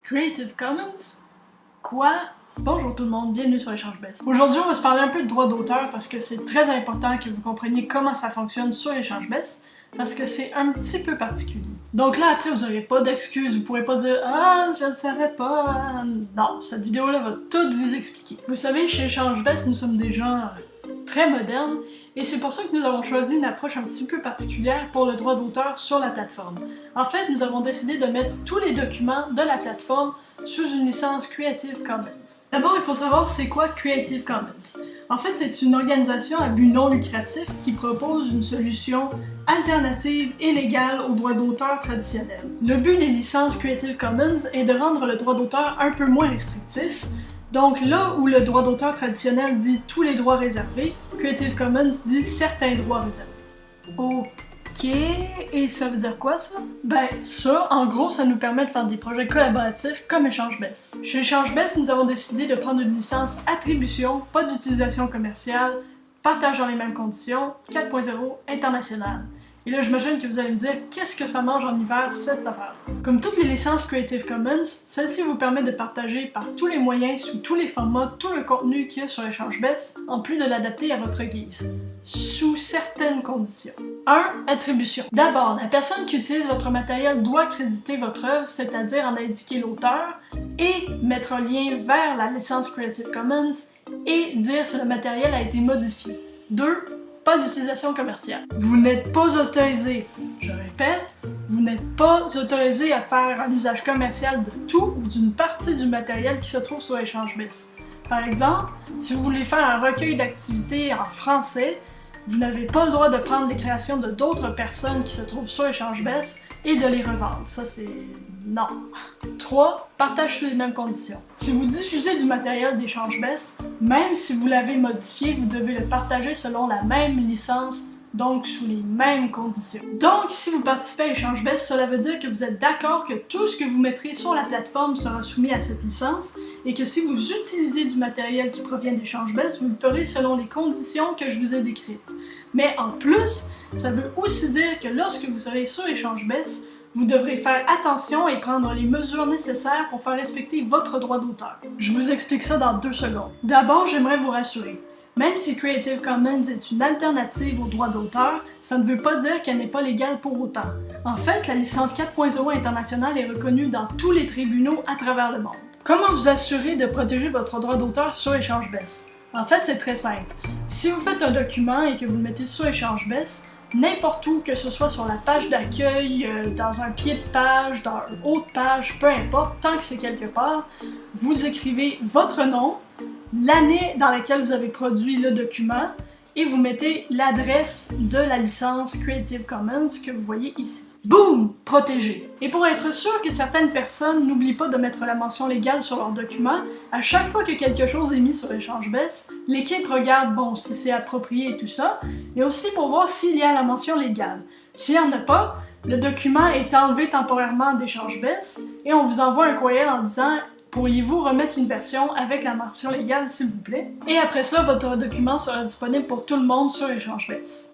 Creative Commons? Quoi? Bonjour tout le monde, bienvenue sur Échange Best. Aujourd'hui, on va se parler un peu de droit d'auteur parce que c'est très important que vous compreniez comment ça fonctionne sur Échange Best parce que c'est un petit peu particulier. Donc là, après, vous n'aurez pas d'excuses, vous pourrez pas dire « Ah, je ne savais pas... » Non, cette vidéo-là va tout vous expliquer. Vous savez, chez Échange Best, nous sommes des gens très modernes et c'est pour ça que nous avons choisi une approche un petit peu particulière pour le droit d'auteur sur la plateforme. En fait, nous avons décidé de mettre tous les documents de la plateforme sous une licence Creative Commons. D'abord, il faut savoir c'est quoi Creative Commons. En fait, c'est une organisation à but non lucratif qui propose une solution alternative et légale aux droits d'auteur traditionnels. Le but des licences Creative Commons est de rendre le droit d'auteur un peu moins restrictif. Donc là où le droit d'auteur traditionnel dit tous les droits réservés, Creative Commons dit certains droits réservés. Ok, et ça veut dire quoi ça? Ben ça, en gros, ça nous permet de faire des projets collaboratifs comme Échange Best. Chez Échange Best, nous avons décidé de prendre une licence attribution, pas d'utilisation commerciale, partage dans les mêmes conditions, 4.0 international. Et là, j'imagine que vous allez me dire, qu'est-ce que ça mange en hiver, cette affaire? Comme toutes les licences Creative Commons, celle-ci vous permet de partager par tous les moyens, sous tous les formats, tout le contenu qu'il y a sur Échange Best, en plus de l'adapter à votre guise. Sous certaines conditions. 1. Attribution. D'abord, la personne qui utilise votre matériel doit créditer votre œuvre, c'est-à-dire en indiquer l'auteur, et mettre un lien vers la licence Creative Commons, et dire si le matériel a été modifié. 2. Pas d'utilisation commerciale. Vous n'êtes pas autorisé, je répète, vous n'êtes pas autorisé à faire un usage commercial de tout ou d'une partie du matériel qui se trouve sur Échange Best. Par exemple, si vous voulez faire un recueil d'activités en français, vous n'avez pas le droit de prendre les créations de d'autres personnes qui se trouvent sur Échange Best et de les revendre. Ça, c'est... non. 3. Partage sous les mêmes conditions. Si vous diffusez du matériel d'Échange Best, même si vous l'avez modifié, vous devez le partager selon la même licence, donc sous les mêmes conditions. Donc, si vous participez à Échange Best, cela veut dire que vous êtes d'accord que tout ce que vous mettrez sur la plateforme sera soumis à cette licence et que si vous utilisez du matériel qui provient d'Échange Best, vous le ferez selon les conditions que je vous ai décrites. Mais en plus, ça veut aussi dire que lorsque vous serez sur Échange Best, vous devrez faire attention et prendre les mesures nécessaires pour faire respecter votre droit d'auteur. Je vous explique ça dans 2 secondes. D'abord, j'aimerais vous rassurer. Même si Creative Commons est une alternative au droit d'auteur, ça ne veut pas dire qu'elle n'est pas légale pour autant. En fait, la licence 4.0 internationale est reconnue dans tous les tribunaux à travers le monde. Comment vous assurer de protéger votre droit d'auteur sur Échange Best? En fait, c'est très simple. Si vous faites un document et que vous le mettez sur Échange Best, n'importe où, que ce soit sur la page d'accueil, dans un pied de page, dans une haute page, peu importe, tant que c'est quelque part, vous écrivez votre nom, l'année dans laquelle vous avez produit le document, et vous mettez l'adresse de la licence Creative Commons que vous voyez ici. Boum! Protégé. Et pour être sûr que certaines personnes n'oublient pas de mettre la mention légale sur leur document, à chaque fois que quelque chose est mis sur Échange Best, l'équipe regarde, bon, si c'est approprié et tout ça, mais aussi pour voir s'il y a la mention légale. S'il n'y en a pas, le document est enlevé temporairement d'Échange Best et on vous envoie un courriel en disant « Pourriez-vous remettre une version avec la mention légale, s'il vous plaît? » Et après ça, votre document sera disponible pour tout le monde sur Échange Best.